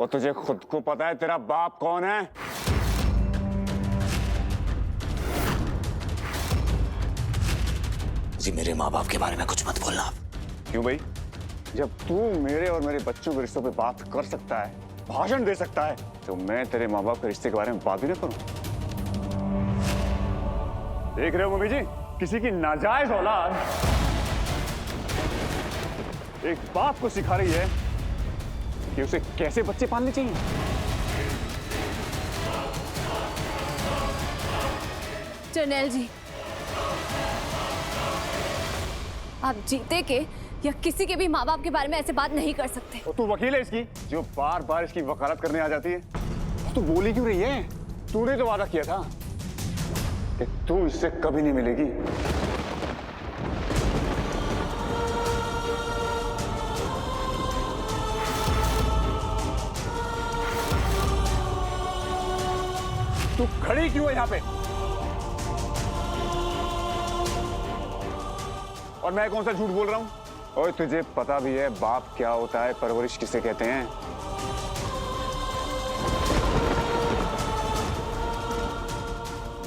और तुझे खुद को पता है तेरा बाप कौन है? जी मेरे माँ बाप के बारे में कुछ मत बोलना आप। क्यों भाई? जब तू मेरे और मेरे बच्चों के रिश्तों पे बात कर सकता है, भाषण दे सकता है, तो मैं तेरे माँ बाप के रिश्ते के बारे में बात भी ना करूं? देख रहे हो मम्मी जी, किसी की नाजायज औलाद एक बाप को सिखा रही है कि उसे कैसे बच्चे पालने चाहिए। जर्नैल जी, आप जीते के या किसी के भी माँ बाप के बारे में ऐसे बात नहीं कर सकते। और तू वकील है इसकी, जो बार बार इसकी वकालत करने आ जाती है। तू बोली क्यों रही है? तूने तो वादा किया था कि तू इससे कभी नहीं मिलेगी। तू खड़ी क्यों है यहाँ पे? और मैं कौन सा झूठ बोल रहा हूँ? और तुझे पता भी है बाप क्या होता है, परवरिश किसे कहते हैं?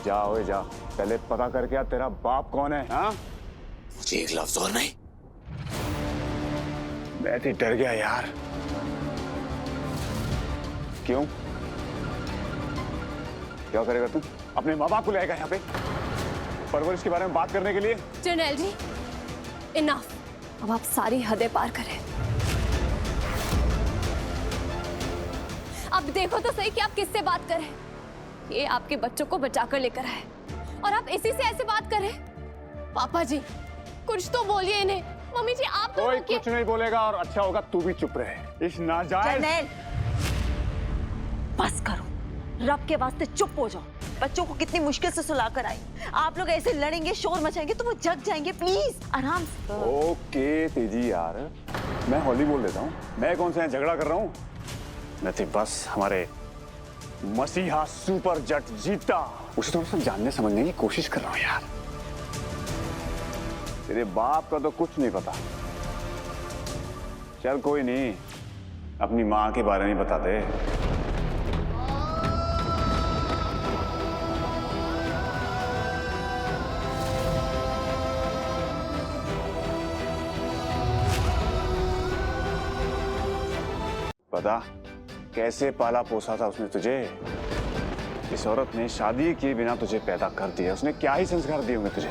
जा ओए जा, पहले पता करके आ तेरा बाप कौन है। हाँ, मुझे एक लफ्ज और नहीं। मैं तो डर गया यार। क्यों? क्या करेगा तू? अपने माँ बाप को लाएगा यहाँ पे परवरिश के बारे में बात करने के लिए? जर्नैल जी, इनफ। अब आप सारी हदें पार करें। अब देखो तो सही कि आप किससे बात करें। ये आपके बच्चों को बचाकर लेकर आए और आप इसी से ऐसे बात करें। पापा जी, कुछ तो बोलिए इन्हें। मम्मी जी, आप तो कोई कुछ नहीं बोलेगा और अच्छा होगा तू भी चुप रहे। इस नाजायज। जर्नैल, बस करो, रब के वास्ते चुप हो जाओ। बच्चों को कितनी मुश्किल से सुलाकर आई। आप लोग ऐसे लड़ेंगे, शोर मचाएंगे तो वो जग जाएंगे। प्लीज आराम से। ओके तेजी यार, मैं होली बोल देता हूँ। मैं कौन सा झगड़ा कर रहा हूँ? मैं तो बस हमारे मसीहा सुपर जट जीता उसे थोड़ा सा जानने समझने की कोशिश कर रहा हूँ यार। तेरे बाप का तो कुछ नहीं पता। चल कोई नहीं, अपनी माँ के बारे में बता दे। पता कैसे पाला पोसा था उसने तुझे? इस औरत ने शादी किए बिना तुझे पैदा कर दिया। उसने क्या ही संस्कार दिए होंगे तुझे?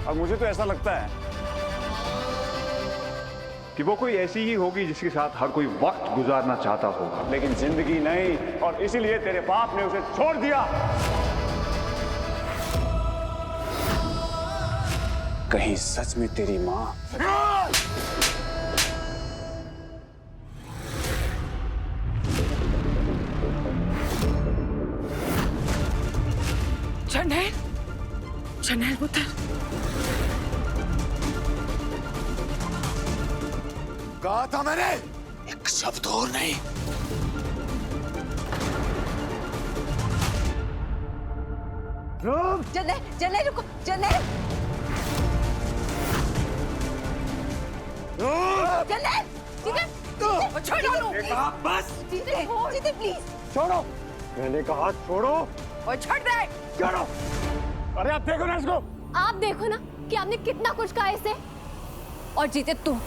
और मुझे तो ऐसा लगता है कि वो कोई ऐसी ही होगी जिसके साथ हर कोई वक्त गुजारना चाहता होगा, लेकिन जिंदगी नहीं, और इसीलिए तेरे बाप ने उसे छोड़ दिया। कहीं सच में तेरी माँ जर्नैल, जर्नैल पुत्र, कहा था मैंने, एक शब्द और नहीं। जर्नैल, जर्नैल रुको, जर्नैल, जर्नैल, जीते, छोड़ो, बस जीते, जीते प्लीज। छोड़ो। मैंने कहा छोड़ो। और छोड़ दे। छोड़ो। अरे आप देखो ना इसको। आप देखो ना कि आपने कितना कुछ कहा इसे। और जीते तू,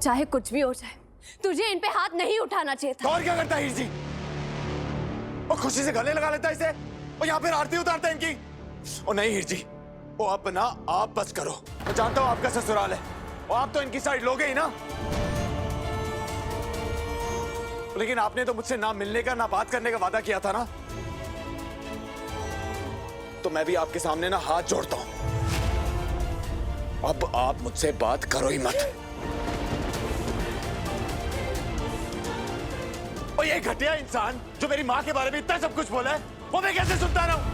चाहे कुछ भी हो जाए, तुझे इन पे हाथ नहीं उठाना चाहिए था। और क्या करता है हीर जी? वो खुशी से गले लगा लेता है इसे, और यहाँ फिर आरती उतारता है इनकी। और नहीं हीर जी, वो अपना आप बस करो। मैं जानता हूँ आपका ससुराल है, और आप तो इनकी साइड लोगे ही ना। लेकिन आपने तो मुझसे ना मिलने का ना बात करने का वादा किया था ना, तो मैं भी आपके सामने ना हाथ जोड़ता हूं। अब आप मुझसे बात करो ही मत। और ये घटिया इंसान जो मेरी माँ के बारे में इतना सब कुछ बोला है, वो मैं कैसे सुनता रहूं?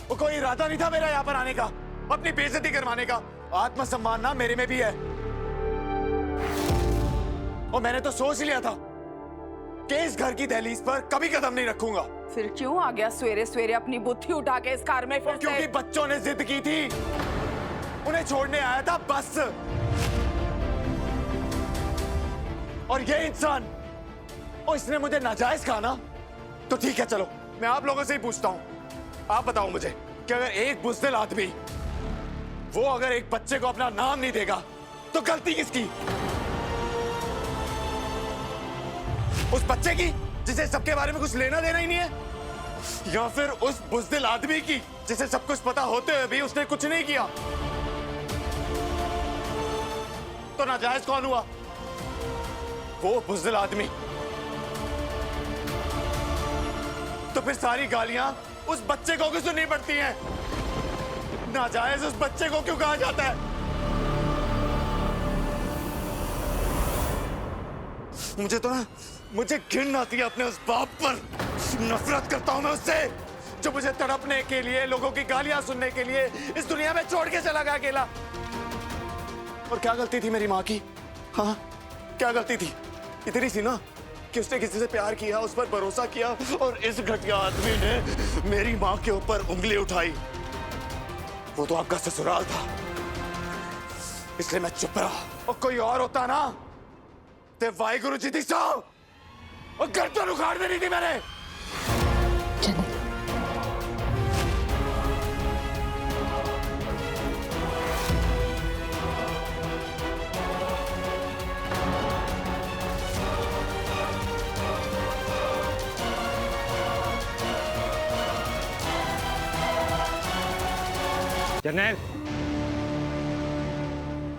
वो कोई इरादा नहीं था मेरा यहाँ पर आने का, अपनी बेइज्जती करवाने का। आत्मसम्मान ना मेरे में भी है, और मैंने तो सोच ही लिया था कि इस घर की दहलीज पर कभी कदम नहीं रखूंगा। फिर क्यों आ गया सवेरे सवेरे अपनी बुद्धि उठा के इस कार में फिर क्योंकि से? बच्चों ने जिद की थी, उन्हें छोड़ने आया था बस। और ये इंसान, और इसने मुझे नाजायज कहा ना, तो ठीक है चलो मैं आप लोगों से ही पूछता हूं। आप बताओ मुझे कि अगर एक बुज़दिल आदमी वो अगर एक बच्चे को अपना नाम नहीं देगा तो गलती किसकी? उस बच्चे की जिसे सबके बारे में कुछ लेना देना ही नहीं है, या फिर उस बुज़दिल आदमी की जिसे सब कुछ पता होते हुए भी उसने कुछ नहीं किया? तो नाजायज कौन हुआ? वो बुज़दिल आदमी। तो फिर सारी गालियां उस बच्चे को क्यों सुननी पड़ती हैं? नाजायज उस बच्चे को क्यों कहा जाता है? मुझे तो ना, मुझे घिन आती है अपने उस बाप पर। नफरत करता हूं मैं उससे, जो मुझे तड़पने के लिए, लोगों की गालियां सुनने के लिए इस दुनिया में छोड़ के चला गया अकेला। और क्या गलती थी मेरी माँ की? हाँ, क्या गलती थी? इतनी सी ना कि उसने किसी से प्यार किया, उस पर भरोसा किया, और इस घटिया आदमी ने मेरी माँ के ऊपर उंगली उठाई। वो तो आपका ससुराल था, इसलिए मैं चुप रहा। और कोई और होता ना, ते वाहिगुरु जी दी सौ और गर्दन उखाड़ देनी थी मैंने। जर्नैल,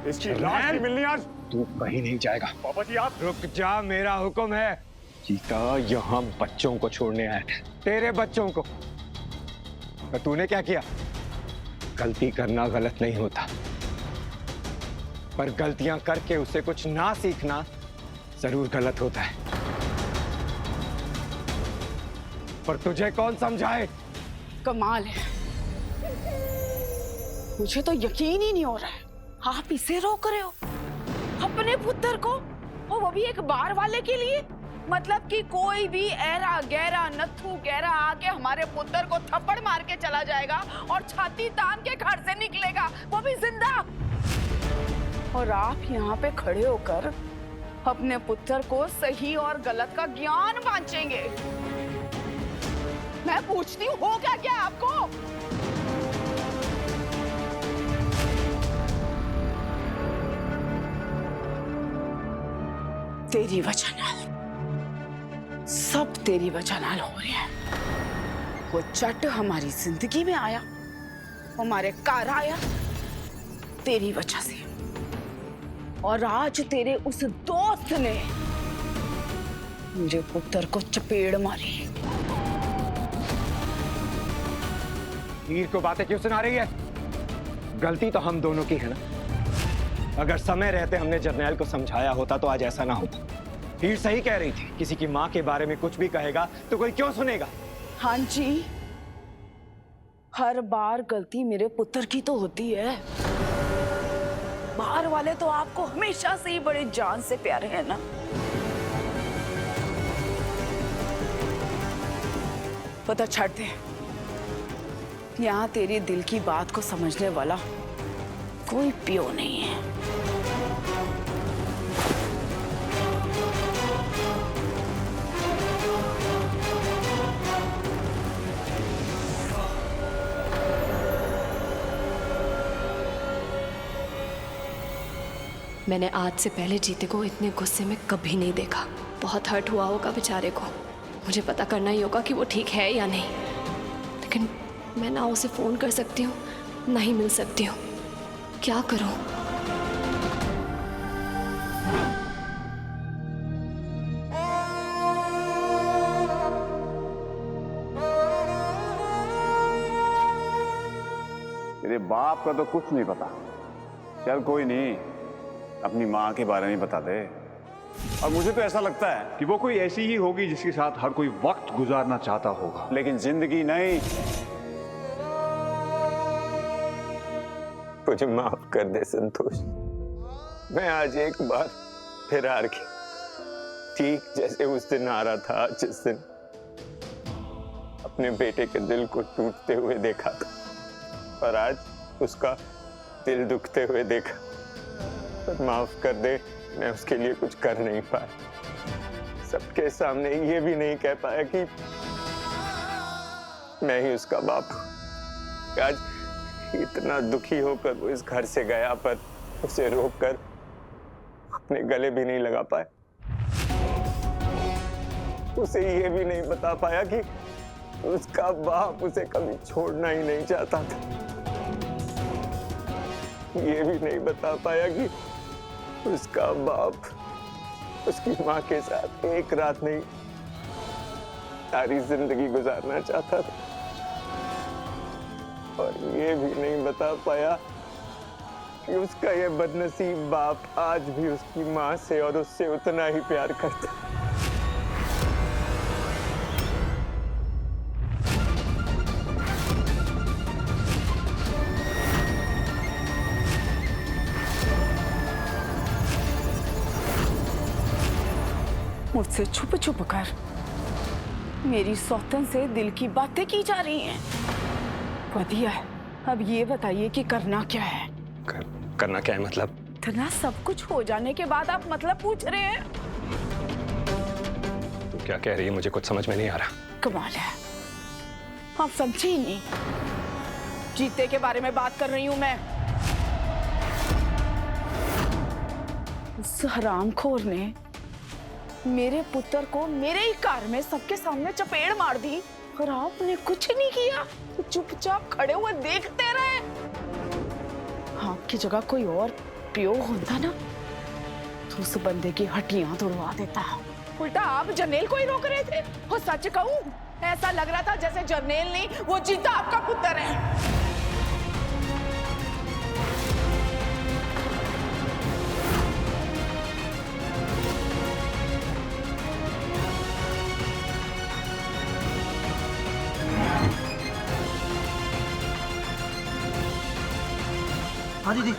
इसकी लाश नहीं मिलनी आज। तू कहीं नहीं जाएगा। पापा जी आप रुक जा, मेरा हुक्म है। जीता यहाँ बच्चों को छोड़ने आया था, तेरे बच्चों को। पर तूने क्या किया? गलती करना गलत नहीं होता, पर गलतियां करके उसे कुछ ना सीखना जरूर गलत होता है। पर तुझे कौन समझाए? कमाल है, मुझे तो यकीन ही नहीं हो रहा है आप इसे रोक रहे हो, अपने पुत्र को, और वो भी एक बार वाले के लिए। मतलब कि कोई भी ऐरा गहरा नथु गहरा आके हमारे पुत्र को थप्पड़ मार के चला जाएगा और छाती तान के घर से निकलेगा, वो भी जिंदा। और आप यहाँ पे खड़े होकर अपने पुत्र को सही और गलत का ज्ञान बांटेंगे। मैं पूछती हूँ, हो क्या क्या आपको? तेरी वजह नाल, सब तेरी वजह नाल हो रहा है। वो चट हमारी जिंदगी में आया, हमारे घर आया तेरी वजह से, और आज तेरे उस दोस्त ने मेरे पुत्र को चपेड़ मारी। हीर को बातें क्यों सुना रही है? गलती तो हम दोनों की है ना। अगर समय रहते हमने जर्नैल को समझाया होता तो आज ऐसा ना होता। हीर सही कह रही थी, किसी की माँ के बारे में कुछ भी कहेगा तो कोई क्यों सुनेगा? हाँ जी, हर बार गलती मेरे पुत्र की तो होती है। बाहर वाले तो आपको हमेशा से ही बड़े जान से प्यारे हैं ना। पता छाड़ दे, यहाँ तेरे दिल की बात को समझने वाला कोई पियो नहीं है। मैंने आज से पहले जीते को इतने गुस्से में कभी नहीं देखा। बहुत हर्ट हुआ होगा बेचारे को। मुझे पता करना ही होगा कि वो ठीक है या नहीं। लेकिन मैं ना उसे फोन कर सकती हूँ, ना ही मिल सकती हूँ। क्या करूँ? तेरे बाप का तो कुछ नहीं पता। चल कोई नहीं, अपनी माँ के बारे में बता दे। और मुझे तो ऐसा लगता है कि वो कोई ऐसी ही होगी जिसके साथ हर कोई वक्त गुजारना चाहता होगा, लेकिन जिंदगी नहीं। मुझे माफ कर दे संतोष। मैं आज एक बार फिर हार गया। ठीक जैसे उस दिन आ रहा था, जिस दिन अपने बेटे के दिल को टूटते हुए देखा था, और आज उसका दिल दुखते हुए देखा। पर माफ कर दे, मैं उसके लिए कुछ कर नहीं पाया। सबके सामने ये भी नहीं कह पाया कि मैं ही उसका बाप हूं। आज इतना दुखी होकर वो इस घर से गया, पर उसे रोककर अपने गले भी नहीं लगा पाया। उसे ये भी नहीं बता पाया कि उसका बाप उसे कभी छोड़ना ही नहीं चाहता था। ये भी नहीं बता पाया कि उसका बाप उसकी माँ के साथ एक रात नहीं, सारी जिंदगी गुजारना चाहता था। और ये भी नहीं बता पाया कि उसका ये बदनसीब बाप आज भी उसकी माँ से और उससे उतना ही प्यार करता है। मुझसे छुप छुप कर मेरी सौतन से दिल की बातें की जा रही हैं। बढ़िया है, अब ये बताइए कि करना क्या है? करना क्या है मतलब? इतना सब कुछ हो जाने के बाद आप मतलब पूछ रहे हैं? तू क्या कह रही है? मुझे कुछ समझ में नहीं आ रहा। कमाल है, आप समझे ही नहीं। जीते के बारे में बात कर रही हूं मैं। उस हरामखोर ने मेरे पुत्र को मेरे ही कार में सबके सामने चपेड़ मार दी, और आपने कुछ नहीं किया, तो चुपचाप खड़े हुए देखते रहे। आपकी जगह कोई और पियो होता ना, तो उस बंदे की हड्डियां तोड़वा देता। उल्टा आप जर्नेल को ही रोक रहे थे। और सच कहूं, ऐसा लग रहा था जैसे जर्नेल नहीं, वो जीता आपका पुत्र है। हाँ दीदी।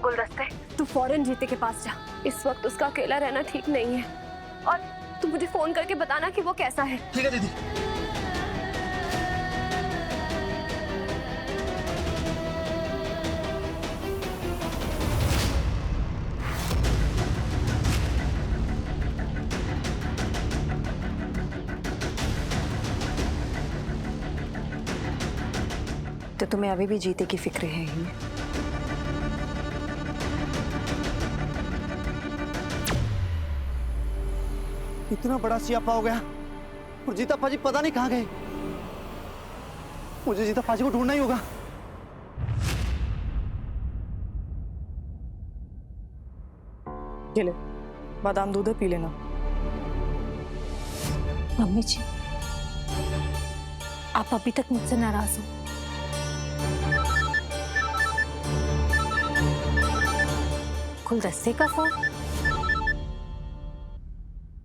गुलदस्ते, तू फौरन जीते के पास जा। इस वक्त उसका अकेला रहना ठीक नहीं है, और तू मुझे फोन करके बताना कि वो कैसा है। ठीक है दीदी। तो तुम्हें अभी भी जीते की फिक्र है ही? इतना बड़ा सियापा हो गया और जीता पाजी पता नहीं कहाँ गए। मुझे जीता पाजी को ढूंढना ही होगा। ये ले, बादाम दूध है, पी लेना। मम्मी जी, आप अभी तक मुझसे नाराज हो। गुलदस्ते का फोन?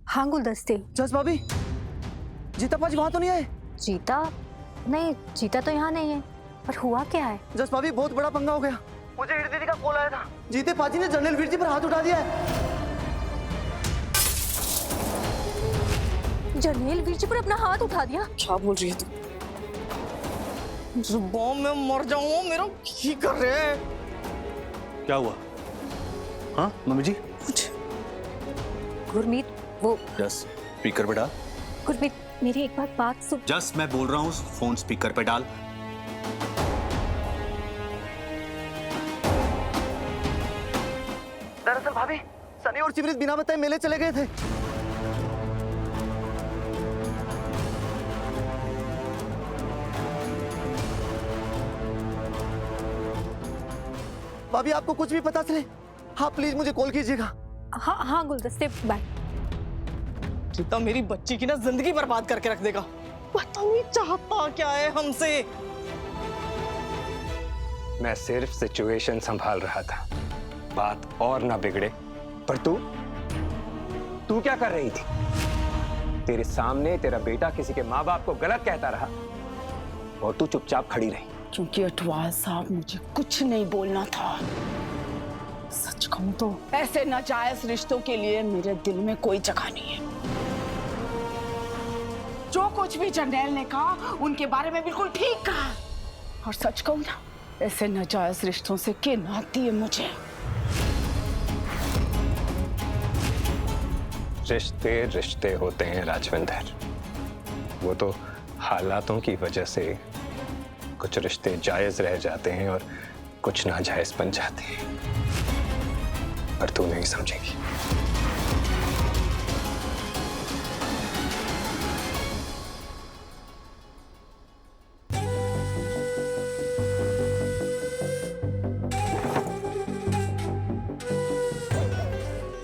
हाँ गुलदस्ते। जस भाभी, जीता पाजी वहां तो नहीं आए? जीता? नहीं, जीता तो यहाँ नहीं है। पर हुआ क्या है? जस भाभी, बहुत बड़ा पंगा हो गया। मुझे हीर दीदी का कॉल आया था। जीते पाजी ने जनरल वीर जी पर हाथ उठा दिया है। जर्नेल वीर जी पर अपना हाथ उठा दिया? क्या बोल रही है तू? जुबान में मर जाऊं, मेरा की कर रहे हैं? क्या हुआ? हाँ मम्मी जी? कुछ गुरमीत, वो जस स्पीकर पे डाल। गुरमीत, मेरी एक बात सुन। जस मैं बोल रहा हूँ, फोन स्पीकर पे डाल। दरअसल भाभी, सनी और सिमरत बिना बताए मेले चले गए थे। भाभी, आपको कुछ भी पता चले, हाँ प्लीज मुझे कॉल कीजिएगा। हाँ हाँ गुलदस्ते, बाय। जीता मेरी बच्ची की ना जिंदगी बर्बाद करके रख देगा। पता नहीं चाहता क्या है हमसे। मैं सिर्फ सिचुएशन संभाल रहा था, बात और ना बिगड़े। पर तू क्या कर रही थी? तेरे सामने तेरा बेटा किसी के माँ बाप को गलत कहता रहा और तू चुपचाप खड़ी रही। क्योंकि अटवाल साहब मुझे कुछ नहीं बोलना था। सच कहूं तो ऐसे नाजायज रिश्तों के लिए मेरे दिल में कोई जगह नहीं है। जो कुछ भी जर्नैल ने कहा उनके बारे में बिल्कुल ठीक कहा। और सच कहूं ना, ऐसे नाजायज रिश्तों से घिन आती है मुझे। रिश्ते रिश्ते होते हैं राजविंदर, वो तो हालातों की वजह से कुछ रिश्ते जायज रह जाते हैं और कुछ नाजायज बन जाते हैं, पर तू नहीं समझेगी।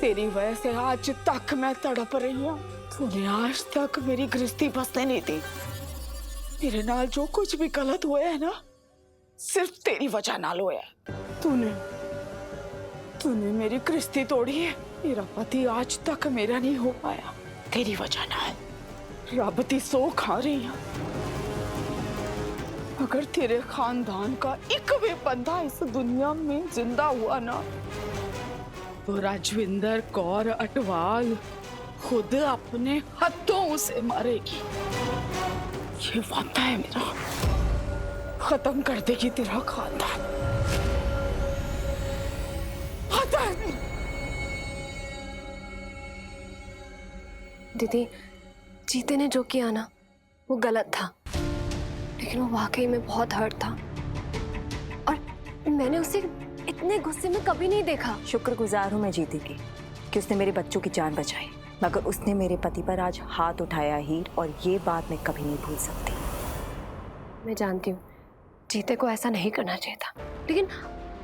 तेरी वजह से आज तक मैं तड़प रही हूँ। तूने आज तक मेरी गृहस्थी बसने नहीं दी। मेरे नाल जो कुछ भी गलत हुआ है ना, सिर्फ तेरी वजह नाल हुआ है। तूने मेरी गृहस्थी तोड़ी है। मेरा पति आज तक मेरा नहीं हो पाया, तेरी वजह नाल। रब दी सो खा रही हूँ। अगर तेरे खानदान का एक भी बंदा इस दुनिया में जिंदा हुआ ना, तो राजविंदर कौर अटवाल खुद अपने हाथों उसे मारेगी। ये वादा है मेरा। खत्म कर देगी तेरा खानदान। वादा है मेरा। दीदी, जीते ने जो किया ना वो गलत था, लेकिन वो वाकई में बहुत हर्ट था और मैंने उसे इतने गुस्से में कभी नहीं देखा। शुक्रगुजार हूँ मैं जीते की कि उसने मेरे बच्चों की जान बचाई, मगर उसने मेरे पति पर आज हाथ उठाया हीर, और ये बात मैं कभी नहीं भूल सकती। मैं जानती हूँ जीते को ऐसा नहीं करना चाहिए था, लेकिन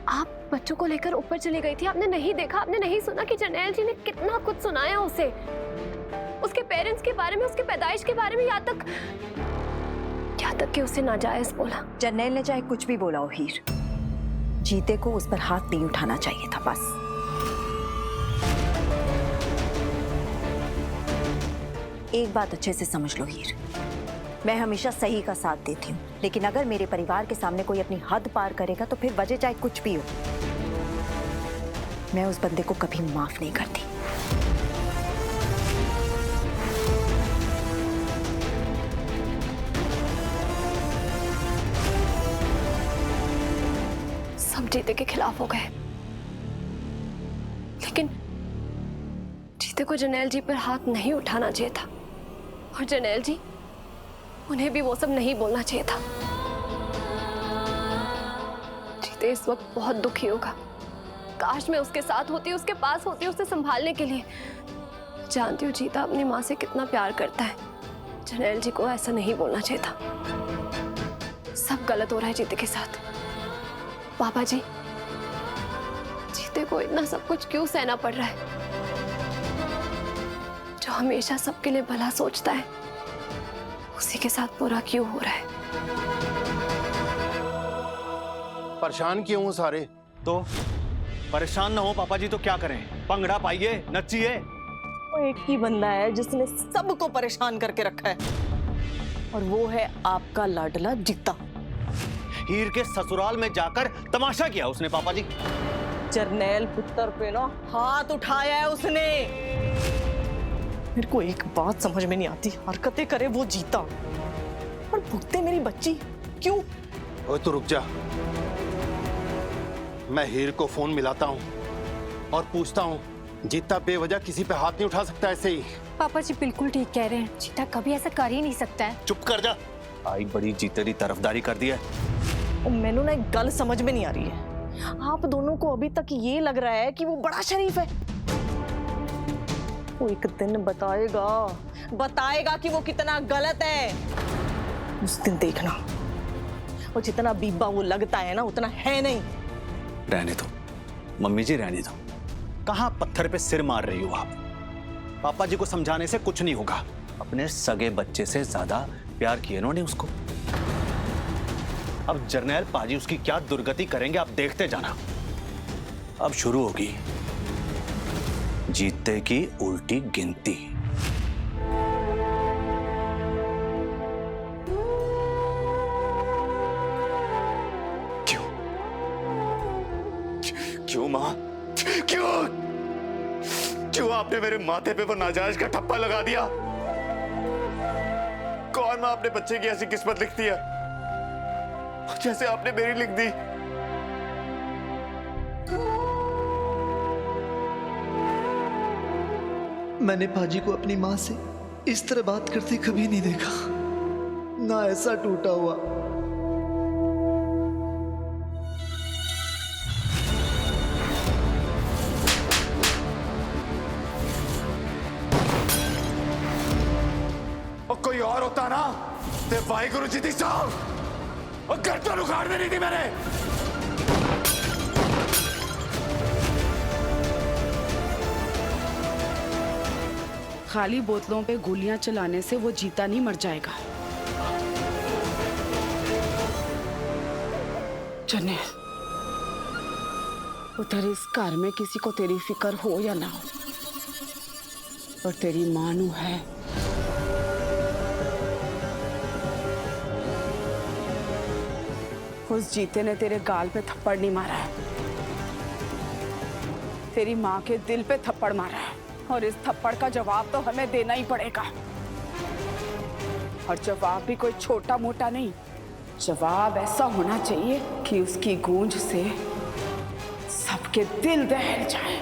आप बच्चों को लेकर ऊपर चली गई थी। आपने नहीं देखा, आपने नहीं सुना कि जर्नैल जी ने कितना कुछ सुनाया उसे, उसके पेरेंट्स के बारे में, उसके पैदाइश के बारे में, यहाँ तक कि उसे नाजायज बोला। जर्नैल ने चाहे कुछ भी बोला हो हीर, जीते को उस पर हाथ नहीं उठाना चाहिए था। बस एक बात अच्छे से समझ लो हीर, मैं हमेशा सही का साथ देती हूँ, लेकिन अगर मेरे परिवार के सामने कोई अपनी हद पार करेगा तो फिर वजह चाहे कुछ भी हो, मैं उस बंदे को कभी माफ नहीं करती। सब जीते के खिलाफ हो गए, लेकिन जीते को जर्नैल जी पर हाथ नहीं उठाना चाहिए था, और जर्नैल जी उन्हें भी वो सब नहीं बोलना चाहिए था। जीते इस वक्त बहुत दुखी होगा। काश मैं उसके साथ होती, उसके पास होती, उसे संभालने के लिए। जानती हूँ जीता अपनी माँ से कितना प्यार करता है। जर्नैल जी को ऐसा नहीं बोलना चाहिए था। सब गलत हो रहा है जीते के साथ। पापा जी, जीते को इतना सब कुछ क्यों सहना पड़ रहा है? जो हमेशा सबके लिए भला सोचता है, उसी के साथ बुरा क्यों हो रहा है? परेशान क्यों हो सारे? तो परेशान ना हो पापा जी तो क्या करें? भंगड़ा पाइए, नचिए। वो एक ही बंदा है जिसने सबको परेशान करके रखा है, और वो है आपका लाडला जीता। हीर के ससुराल में जाकर तमाशा किया उसने पापा जी। जर्नैल पुत्र पे ना हाथ उठाया है उसने। मेरे को एक बात समझ में नहीं आती, हरकतें करे वो जीता और भुगते मेरी बच्ची क्यों? ओए तू रुक जा, मैं हीर को फोन मिलाता हूँ और पूछता हूँ। जीता बेवजह किसी पे हाथ नहीं उठा सकता ऐसे ही। पापा जी बिल्कुल ठीक कह रहे हैं, जीता कभी ऐसा कर ही नहीं सकता है। चुप कर जा। आई बड़ी जीते दी तरफदारी कर दी है। मैनू ना एक गल समझ में नहीं आ रही है। आप दोनों को अभी तक ये लग रहा है कि वो बड़ा शरीफ है। वो एक दिन बताएगा कि वो कितना गलत है। उस दिन देखना। और जितना बीबा वो लगता है ना, उतना है नहीं। रहने दो मम्मी जी, रहने दो। कहां पत्थर पे सिर मार रही हो आप? पापा जी को समझाने से कुछ नहीं होगा। अपने सगे बच्चे से ज्यादा प्यार किया इन्होंने उसको। अब जर्नैल पाजी उसकी क्या दुर्गति करेंगे आप देखते जाना। अब शुरू होगी जीते की उल्टी गिनती। क्यों मां? क्यों क्यों आपने मेरे माथे पे वो नाजायज का ठप्पा लगा दिया? कौन मां अपने बच्चे की ऐसी किस्मत लिखती है जैसे आपने मेरी लिख दी? मैंने पाजी को अपनी माँ से इस तरह बात करते कभी नहीं देखा, ना ऐसा टूटा हुआ। और कोई और होता ना तो वाहिगुरु जी दी साहब और गर्दन उखाड़ देनी थी मैंने। खाली बोतलों पे गोलियां चलाने से वो जीता नहीं मर जाएगा। जने उधर इस घर में किसी को तेरी फिक्र हो या ना हो, और तेरी मां नू है। उस जीते ने तेरे गाल पे थप्पड़ नहीं मारा है, तेरी मां के दिल पे थप्पड़ मारा है, और इस थप्पड़ का जवाब तो हमें देना ही पड़ेगा। और जवाब भी कोई छोटा मोटा नहीं, जवाब ऐसा होना चाहिए कि उसकी गूंज से सबके दिल दहल जाए।